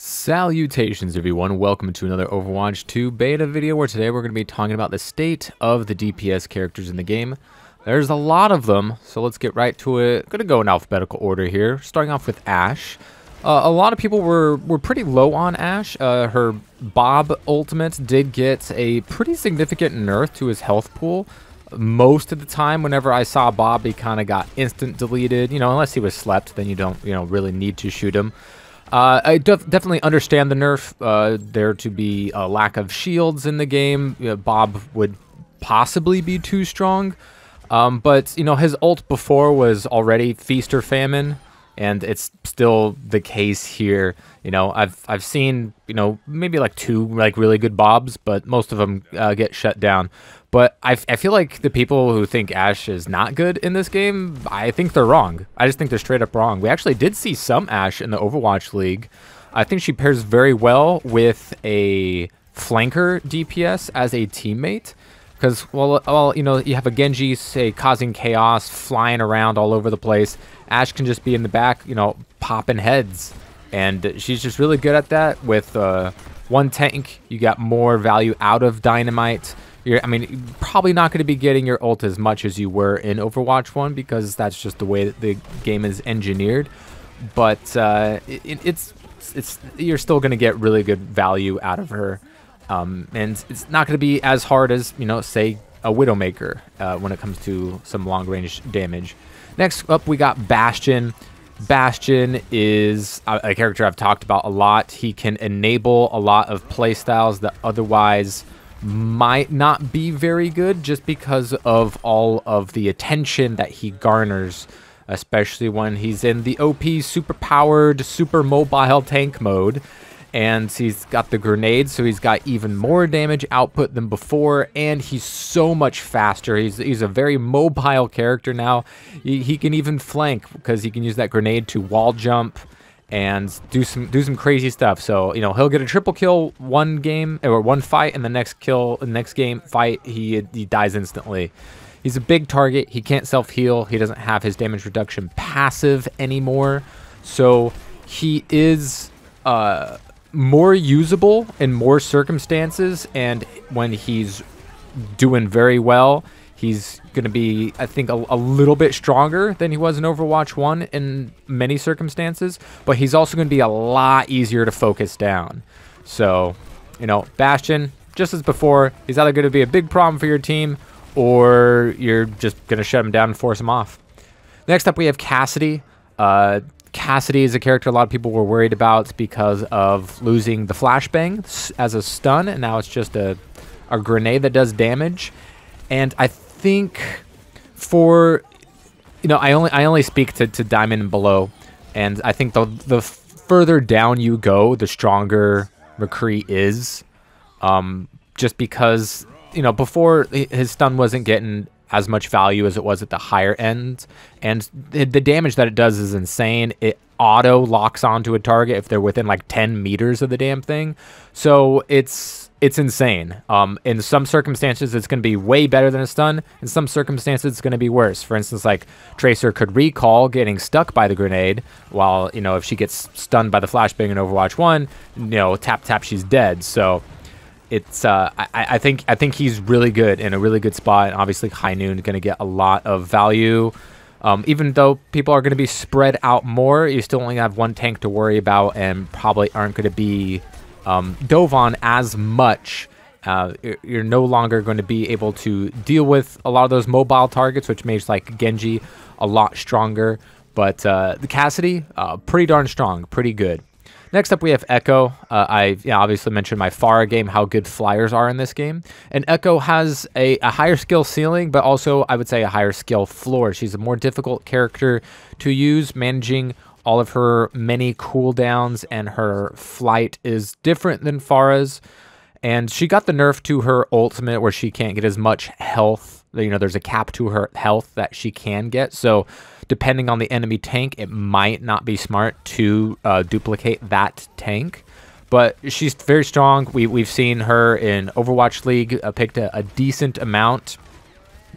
Salutations everyone, welcome to another Overwatch 2 beta video where today we're going to be talking about the state of the DPS characters in the game. There's a lot of them, so let's get right to it. I'm going to go in alphabetical order here, starting off with Ashe. A lot of people were pretty low on Ashe. Her Bob ultimate did get a pretty significant nerf to his health pool. Most of the time, whenever I saw Bob, he kind of got instant deleted. You know, unless he was slept, then you don't, really need to shoot him. I definitely understand the nerf. There to be a lack of shields in the game. Bob would possibly be too strong. But, his ult before was already feast or famine. And it's still the case here. I've seen, maybe like two really good Bobs, but most of them get shut down. But I feel like the people who think Ashe is not good in this game, I think they're wrong. I just think they're straight up wrong. We actually did see some Ashe in the Overwatch League. I think she pairs very well with a flanker DPS as a teammate. Because, well, you have a Genji, say, causing chaos, flying around all over the place. Ashe can just be in the back, popping heads. And she's just really good at that. With one tank, you got more value out of Dynamite. You're probably not going to be getting your ult as much as you were in Overwatch 1 because that's just the way that the game is engineered. But you're still going to get really good value out of her. And it's not going to be as hard as, say, a Widowmaker when it comes to some long-range damage. Next up, we got Bastion. Bastion is a character I've talked about a lot. He can enable a lot of playstyles that otherwise might not be very good just because of all of the attention that he garners, especially when he's in the OP super powered, super mobile tank mode. And he's got the grenades, so he's got even more damage output than before, and he's so much faster. He's a very mobile character now. He can even flank because he can use that grenade to wall jump and do some crazy stuff. So he'll get a triple kill one game or one fight, and the next game fight he dies instantly. He's a big target. He can't self heal. He doesn't have his damage reduction passive anymore, so he is more usable in more circumstances, and when he's doing very well, he's going to be, I think, a little bit stronger than he was in Overwatch 1 in many circumstances, but he's also going to be a lot easier to focus down. So, Bastion, just as before, he's either going to be a big problem for your team, or you're just going to shut him down and force him off. Next up, we have Cassidy. Cassidy is a character a lot of people were worried about because of losing the flashbang as a stun, and now it's just a grenade that does damage. And I think for, I only speak to Diamond and below, and I think the further down you go, the stronger McCree is, just because, before his stun wasn't getting as much value as it was at the higher end, and the damage that it does is insane. It auto locks onto a target if they're within like 10 meters of the damn thing, so it's insane. In some circumstances it's going to be way better than a stun. In some circumstances it's going to be worse. For instance, like Tracer could recall getting stuck by the grenade, while if she gets stunned by the flashbang in Overwatch 1, tap tap, she's dead. So it's I think he's really good in a really good spot, and obviously High Noon going to get a lot of value. Even though people are going to be spread out more, you still only have one tank to worry about, and probably aren't going to be dove on as much. You're no longer going to be able to deal with a lot of those mobile targets, which makes like Genji a lot stronger. But the Cassidy, pretty darn strong, pretty good. Next up, we have Echo. I obviously mentioned my Fara game, how good flyers are in this game. And Echo has a higher skill ceiling, but also, I would say, a higher skill floor. She's a more difficult character to use, managing all of her many cooldowns, and her flight is different than Fara's. And she got the nerf to her ultimate where she can't get as much health. There's a cap to her health that she can get. So depending on the enemy tank, it might not be smart to duplicate that tank. But she's very strong. We've seen her in Overwatch League picked a decent amount.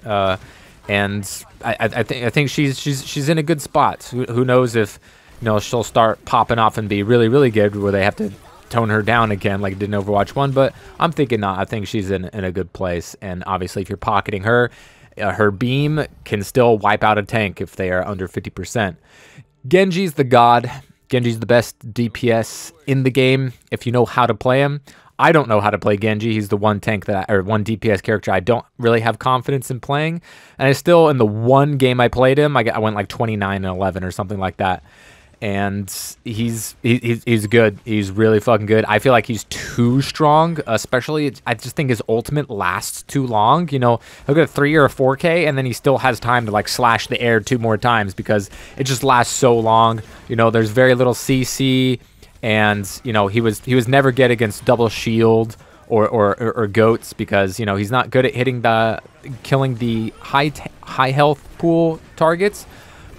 And I think she's in a good spot. Who knows if you know, she'll start popping off and be really, really good where they have to tone her down again like it did in Overwatch 1. But I'm thinking not. I think she's in a good place. And obviously, if you're pocketing her, her beam can still wipe out a tank if they are under 50%. Genji's the god. Genji's the best DPS in the game if you know how to play him. I don't know how to play Genji. He's the one tank or one DPS character I don't really have confidence in playing. And I still, in the one game I played him, I went like 29-11 or something like that. And he's good. He's really fucking good. I feel like he's too strong, especially I just think his ultimate lasts too long. You know, he'll get a 3 or a 4K, and then he still has time to like slash the air 2 more times because it just lasts so long. You know, there's very little CC. And, you know, he was never good against double shield or goats because, you know, he's not good at killing the high health pool targets.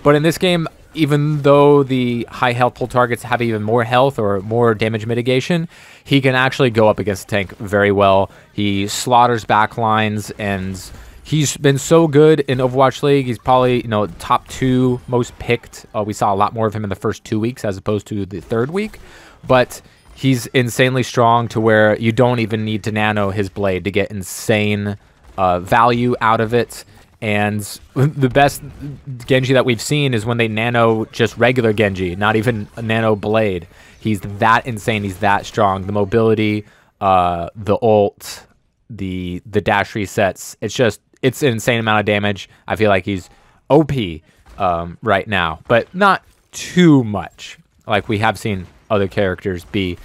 But in this game, even though the high health pool targets have even more health or more damage mitigation, he can actually go up against the tank very well. He slaughters backlines, and he's been so good in Overwatch League. He's probably, you know, top 2 most picked. We saw a lot more of him in the first 2 weeks as opposed to the 3rd week. But he's insanely strong to where you don't even need to nano his blade to get insane value out of it. And the best Genji that we've seen is when they nano just regular Genji, not even a nano blade. He's that insane. He's that strong. The mobility, the ult, the dash resets. It's an insane amount of damage. I feel like he's OP right now, but not too much like we have seen other characters be,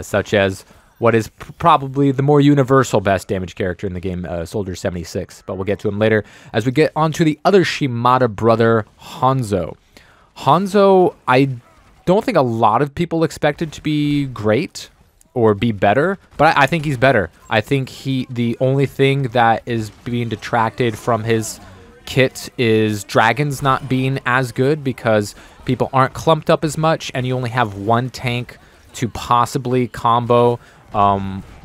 such as what is probably the more universal best damage character in the game, Soldier 76. But we'll get to him later as we get onto the other Shimada brother, Hanzo. Hanzo, I don't think a lot of people expected to be great or be better, but I think he's better. I think the only thing that is being detracted from his kit is dragons not being as good because people aren't clumped up as much, and you only have one tank to possibly combo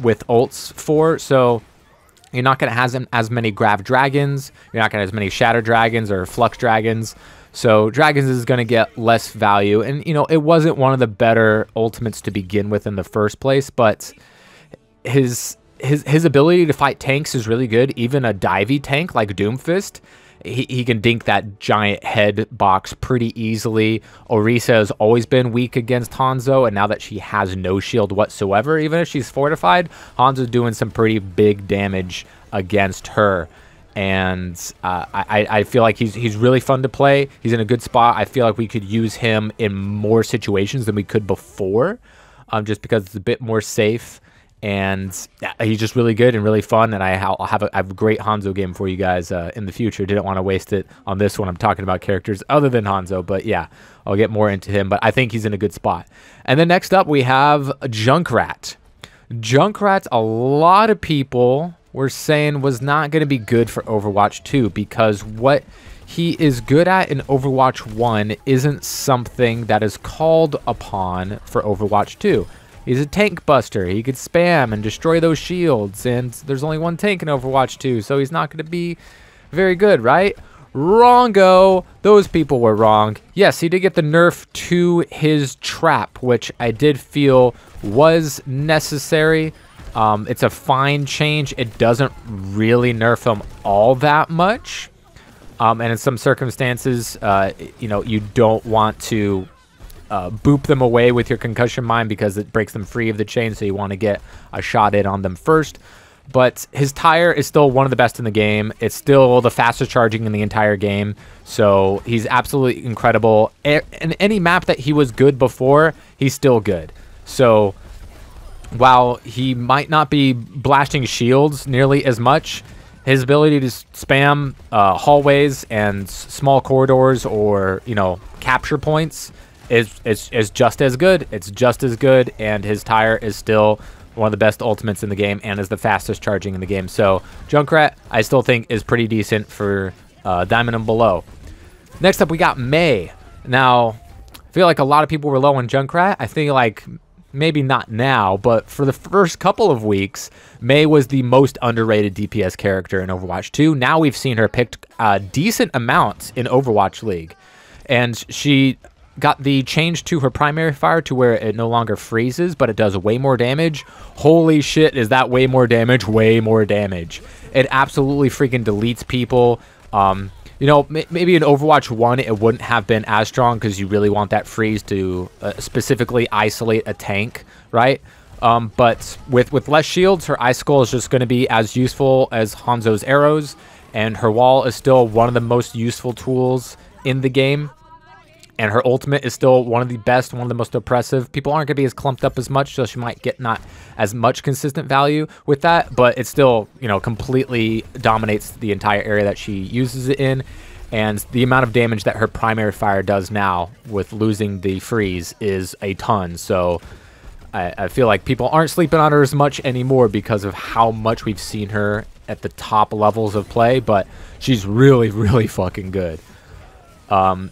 with ults for. So you're not going to have as many Grav Dragons. You're not going to have as many Shatter Dragons or Flux Dragons. So Dragons is going to get less value. And, you know, it wasn't one of the better ultimates to begin with in the first place, but his ability to fight tanks is really good. Even a divey tank like Doomfist, he can dink that giant head box pretty easily. Orisa has always been weak against Hanzo, and now that she has no shield whatsoever, even if she's fortified, Hanzo's doing some pretty big damage against her. And I feel like he's really fun to play. He's in a good spot. I feel like we could use him in more situations than we could before, just because it's a bit more safe. And he's just really good and really fun, and I'll have a great Hanzo game for you guys in the future. Didn't want to waste it on this one. I'm talking about characters other than Hanzo, but yeah, I'll get more into him. But I think he's in a good spot. And then next up, we have Junkrat. Junkrat, a lot of people were saying was not going to be good for Overwatch 2 because what he is good at in Overwatch 1 isn't something that is called upon for Overwatch 2. He's a tank buster. He could spam and destroy those shields, and there's only one tank in Overwatch 2, so he's not going to be very good, right? Wrongo. Those people were wrong. Yes, he did get the nerf to his trap, which I did feel was necessary. It's a fine change. It doesn't really nerf him all that much. And in some circumstances, you know, you don't want to boop them away with your concussion mine because it breaks them free of the chain, so you want to get a shot in on them first. But his tire is still one of the best in the game. It's still the fastest charging in the entire game, so he's absolutely incredible. In any map that he was good before, he's still good. So while he might not be blasting shields nearly as much, his ability to spam hallways and small corridors or, you know, capture points is just as good. It's just as good, and his tire is still one of the best ultimates in the game and is the fastest charging in the game. So Junkrat, I still think, is pretty decent for Diamond and below. Next up, we got Mei. Now, I feel like a lot of people were low on Junkrat. I think, like, maybe not now, but for the first couple of weeks, Mei was the most underrated DPS character in Overwatch 2. Now we've seen her picked a decent amount in Overwatch League. And she got the change to her primary fire to where it no longer freezes, but it does way more damage. Holy shit, is that way more damage? Way more damage. It absolutely freaking deletes people. You know, maybe in Overwatch 1, it wouldn't have been as strong because you really want that freeze to specifically isolate a tank, right? But with less shields, her Icicle is just going to be as useful as Hanzo's arrows, and her wall is still one of the most useful tools in the game. And her ultimate is still one of the best, one of the most oppressive. People aren't going to be as clumped up as much, so she might get not as much consistent value with that. But it still, you know, completely dominates the entire area that she uses it in. And the amount of damage that her primary fire does now with losing the freeze is a ton. So I feel like people aren't sleeping on her as much anymore because of how much we've seen her at the top levels of play. But she's really, really fucking good.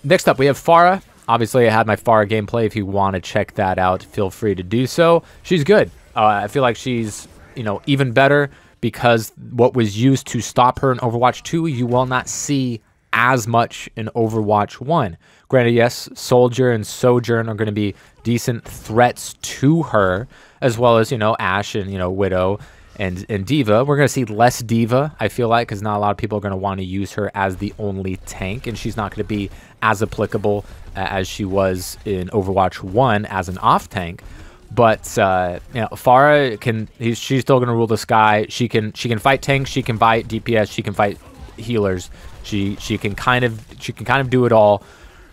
Next up, we have Fara. Obviously, I had my Fara gameplay. If you want to check that out, feel free to do so. She's good. I feel like she's, you know, even better because what was used to stop her in Overwatch 2, you will not see as much in Overwatch 1. Granted, yes, Soldier and Sojourner are going to be decent threats to her, as well as, you know, Ashe and, you know, Widow and D.Va. We're going to see less D.Va, I feel like, because not a lot of people are going to want to use her as the only tank, and she's not going to be as applicable as she was in Overwatch 1 as an off tank. But you know, Fara she's still going to rule the sky. She can fight tanks, she can fight DPS, she can fight healers. She can kind of do it all.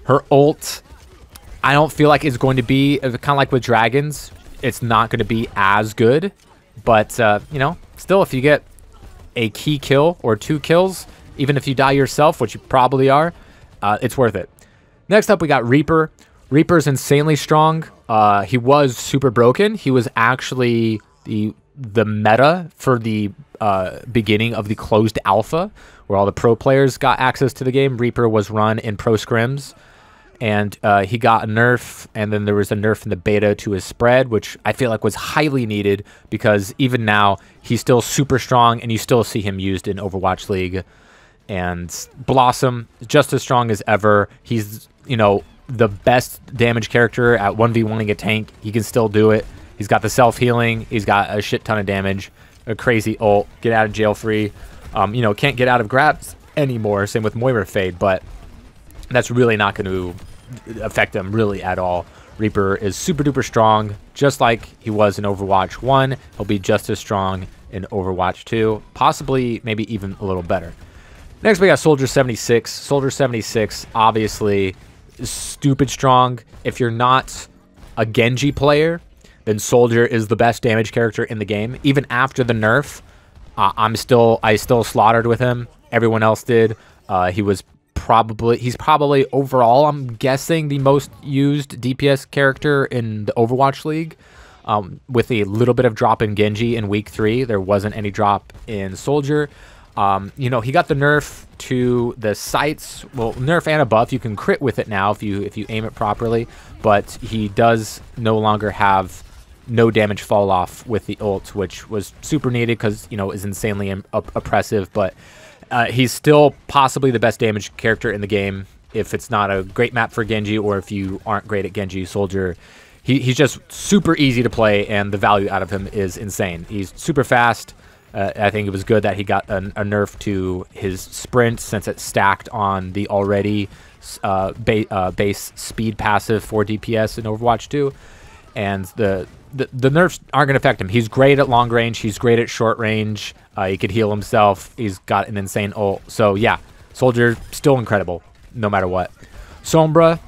Her ult, I don't feel like it's going to be kind of like with dragons. It's not going to be as good. But, you know, still, if you get a key kill or 2 kills, even if you die yourself, which you probably are, it's worth it. Next up, we got Reaper. Reaper's insanely strong. He was super broken. He was actually the meta for the beginning of the closed alpha, where all the pro players got access to the game. Reaper was run in pro scrims. And he got a nerf, and then there was a nerf in the beta to his spread, which I feel like was highly needed because even now he's still super strong, and you still see him used in Overwatch League. And Blossom, just as strong as ever. He's, you know, the best damage character at 1v1ing a tank. He can still do it. He's got the self-healing. He's got a shit ton of damage, a crazy ult, get out of jail free. You know, can't get out of grabs anymore. Same with Moira Fade, but that's really not going to affect him really at all. Reaper is super duper strong, just like he was in Overwatch 1. He'll be just as strong in Overwatch 2, possibly maybe even a little better. Next we got Soldier 76. Soldier 76 obviously is stupid strong. If you're not a Genji player, then Soldier is the best damage character in the game. Even after the nerf, I still slaughtered with him. Everyone else did. He's probably overall, I'm guessing, the most used DPS character in the Overwatch League, with a little bit of drop in Genji in week 3. There wasn't any drop in Soldier. You know, he got the nerf to the sights. Well, nerf and a buff. You can crit with it now if you aim it properly, but he does no longer have no damage fall off with the ult, which was super needed because, you know, is insanely oppressive, but he's still possibly the best damage character in the game if it's not a great map for Genji, or if you aren't great at Genji. Soldier, he's just super easy to play, and the value out of him is insane. He's super fast. I think it was good that he got a nerf to his sprint, since it's stacked on the already base speed passive for DPS in Overwatch 2. And the nerfs aren't going to affect him. He's great at long range. He's great at short range. He could heal himself. He's got an insane ult. So, yeah, Soldier, still incredible, no matter what. Sombra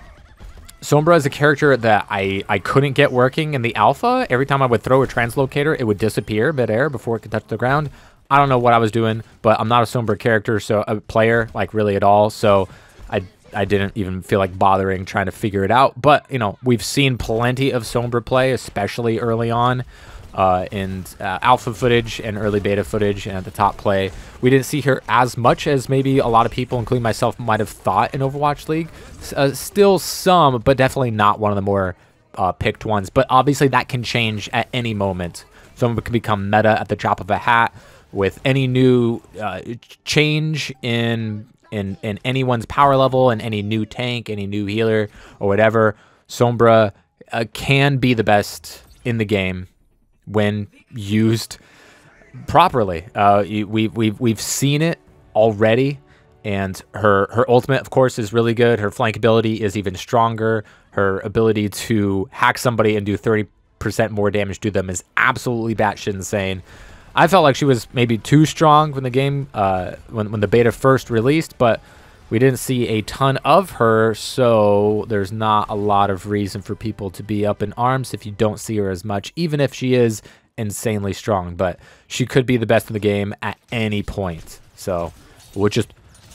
is a character that I couldn't get working in the alpha. Every time I would throw a translocator, it would disappear midair before it could touch the ground. I don't know what I was doing, but I'm not a Sombra character, so a player, like, really at all. So I didn't even feel like bothering trying to figure it out. But, you know, we've seen plenty of Sombra play, especially early on in alpha footage and early beta footage and at the top play. We didn't see her as much as maybe a lot of people, including myself, might have thought in Overwatch League. Still some, but definitely not one of the more picked ones. But obviously that can change at any moment. Sombra can become meta at the drop of a hat with any new change in in anyone's power level and any new tank, any new healer or whatever. Sombra can be the best in the game when used properly. We've seen it already, and her ultimate, of course, is really good. Her flank ability is even stronger. Her ability to hack somebody and do 30% more damage to them is absolutely batshit insane. I felt like she was maybe too strong when the game, when the beta first released, but we didn't see a ton of her, so there's not a lot of reason for people to be up in arms if you don't see her as much, even if she is insanely strong. But she could be the best in the game at any point, so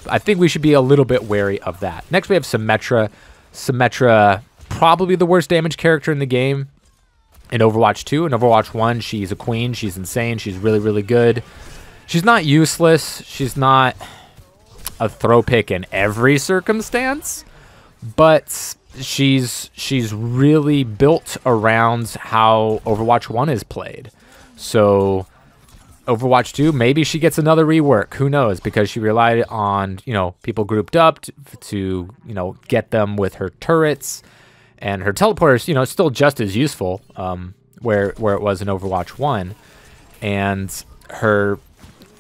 I think we should be a little bit wary of that. Next, we have Symmetra. Symmetra, probably the worst damage character in the game in Overwatch 2. In Overwatch 1, she's a queen. She's insane. She's really, really good. She's not useless. She's not a throw pick in every circumstance, but she's really built around how Overwatch 1 is played. So Overwatch 2, maybe she gets another rework. Who knows? Because she relied on, people grouped up to get them with her turrets. And her teleporter is, still just as useful where it was in Overwatch 1. And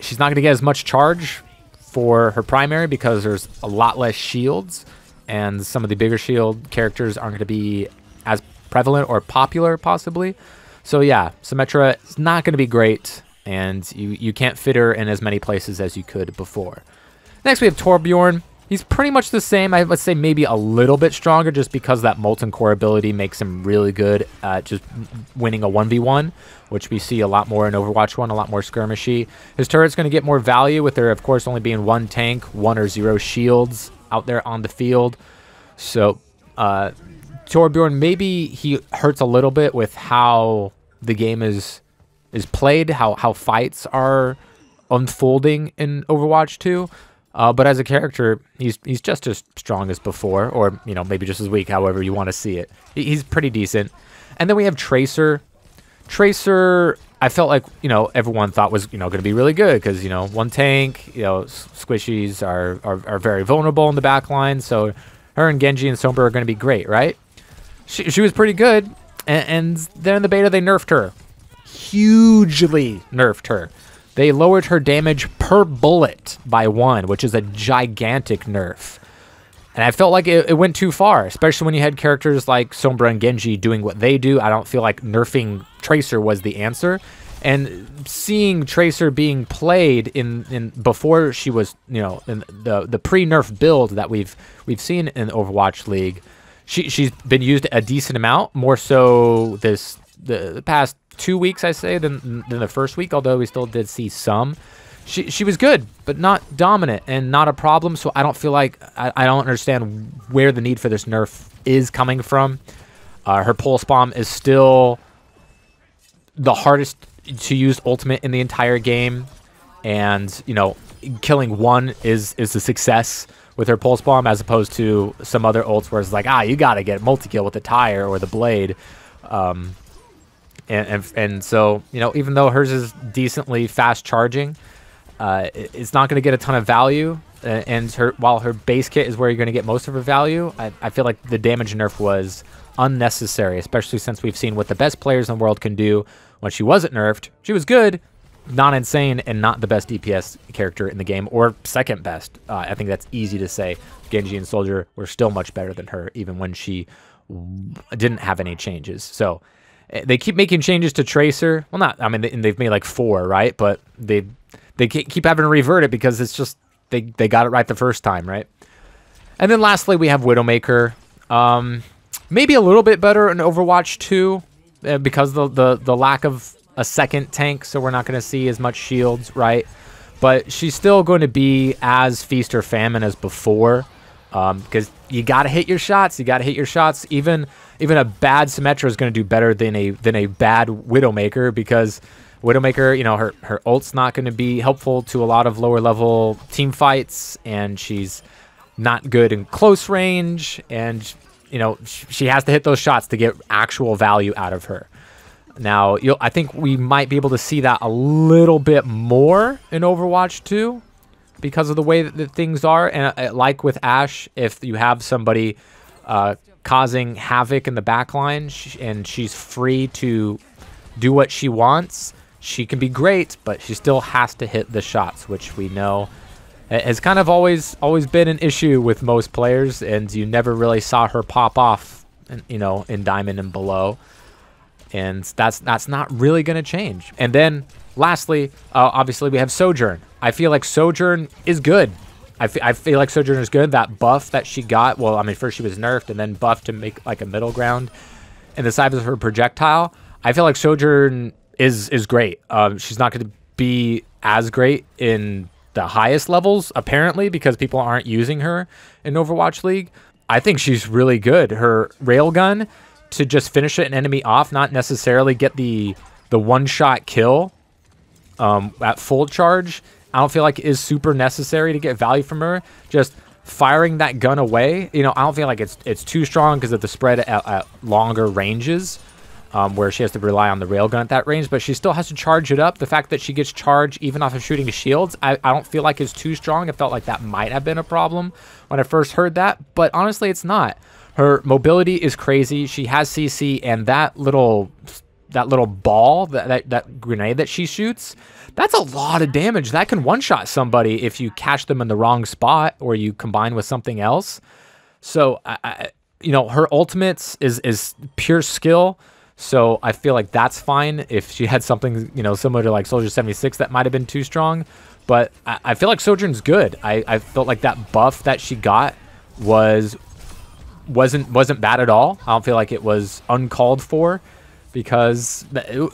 she's not going to get as much charge for her primary because there's a lot less shields. And some of the bigger shield characters aren't going to be as prevalent or popular, possibly. So yeah, Symmetra is not going to be great. And you can't fit her in as many places as you could before. Next, we have Torbjorn. He's pretty much the same. I would say maybe a little bit stronger just because that Molten Core ability makes him really good at just winning a 1v1, which we see a lot more in Overwatch 1, a lot more skirmishy. His turret's going to get more value with there, of course, only being one tank, 1 or 0 shields out there on the field. So Torbjorn, maybe he hurts a little bit with how the game is played, how fights are unfolding in Overwatch 2. But as a character, he's just as strong as before, or maybe just as weak, however you want to see it. He's pretty decent. And then we have Tracer. Tracer, I felt like everyone thought was going to be really good because one tank, squishies are very vulnerable in the back line, so her and Genji and Sombra are going to be great, right? She was pretty good, and then in the beta they nerfed her, hugely nerfed her. They lowered her damage per bullet by 1, which is a gigantic nerf. And I felt like it went too far, especially when you had characters like Sombra and Genji doing what they do. I don't feel like nerfing Tracer was the answer. And seeing Tracer being played in before she was, in the pre-nerf build that we've seen in Overwatch League, she's been used a decent amount, more so the past 2 weeks, I say, than the first week, although we still did see some. She was good, but not dominant and not a problem, so I don't feel like, I don't understand where the need for this nerf is coming from. Her pulse bomb is still the hardest to use ultimate in the entire game, and, killing one is a success with her pulse bomb, as opposed to some other ults where it's like, you gotta get multi-kill with the tire or the blade. And so, even though hers is decently fast charging, it's not going to get a ton of value. And while her base kit is where you're going to get most of her value, I feel like the damage nerf was unnecessary, especially since we've seen what the best players in the world can do when she wasn't nerfed. She was good, not insane, and not the best DPS character in the game, or second best. I think that's easy to say. Genji and Soldier were still much better than her, even when she didn't have any changes. So they keep making changes to Tracer. Well, they've made like 4, right? But they keep having to revert it because it's just they got it right the first time, right? And then lastly, we have Widowmaker. Maybe a little bit better in Overwatch 2 because the lack of a second tank, so we're not going to see as much shields, right? But she's still going to be as feast or famine as before, because you got to hit your shots. You got to hit your shots. Even a bad Symmetra is going to do better than a bad Widowmaker, because Widowmaker, her ult's not going to be helpful to a lot of lower level team fights, and she's not good in close range, and she has to hit those shots to get actual value out of her. Now, I think we might be able to see that a little bit more in Overwatch 2. because of the way that things are. And like with Ashe, if you have somebody causing havoc in the backline and she's free to do what she wants, she can be great, but she still has to hit the shots, which we know has kind of always been an issue with most players, and you never really saw her pop off, in Diamond and below. And that's not really going to change. And then lastly, obviously we have Sojourn. I feel like Sojourn is good. I feel like Sojourner is good. That buff that she got, well, I mean, first she was nerfed and then buffed to make like a middle ground. And the size of her projectile, I feel like Sojourn is great. She's not going to be as great in the highest levels, apparently, because people aren't using her in Overwatch League. I think she's really good. Her railgun to just finish an enemy off, not necessarily get the one-shot kill at full charge, I don't feel like is super necessary to get value from her. Just firing that gun away, I don't feel like it's too strong because of the spread at longer ranges, where she has to rely on the railgun at that range, but she still has to charge it up. The fact that she gets charged even off of shooting shields, I don't feel like is too strong. It felt like that might have been a problem when I first heard that, but honestly, it's not. Her mobility is crazy. She has CC, and that little ball, that grenade that she shoots, that's a lot of damage. That can one-shot somebody if you catch them in the wrong spot or you combine with something else. So, her ultimates is pure skill. So I feel like that's fine. If she had something, similar to like Soldier 76, that might have been too strong. But I feel like Sojourn's good. I felt like that buff that she got wasn't bad at all. I don't feel like it was uncalled for, because it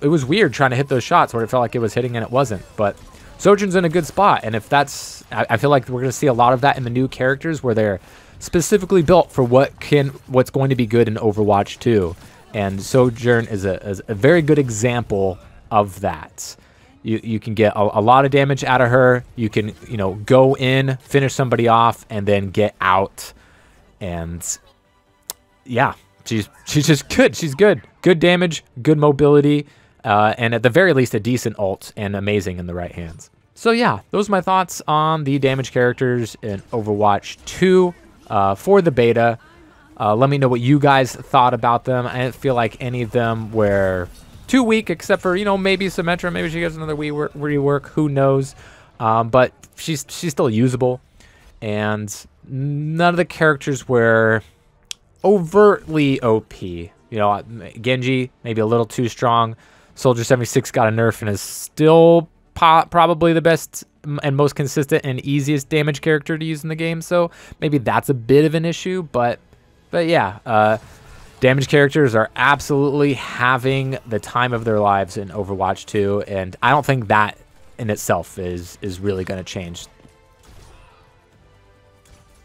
was weird trying to hit those shots where it felt like it was hitting and it wasn't. But Sojourn's in a good spot, and if that's, I feel like we're going to see a lot of that in the new characters where they're specifically built for what's going to be good in Overwatch 2. And Sojourn is a very good example of that. You can get a lot of damage out of her. You can, go in, finish somebody off, and then get out. And yeah, she's just good. She's good. Good damage, good mobility, and at the very least, a decent ult, and amazing in the right hands. So yeah, those are my thoughts on the damage characters in Overwatch 2 for the beta. Let me know what you guys thought about them. I didn't feel like any of them were too weak, except for, maybe Symmetra. Maybe she gets another rework. Who knows? But she's still usable. And none of the characters were overtly OP. Genji, maybe a little too strong. Soldier 76 got a nerf and is still probably the best and most consistent and easiest damage character to use in the game. So maybe that's a bit of an issue, but yeah, damage characters are absolutely having the time of their lives in Overwatch 2, and I don't think that in itself is really going to change.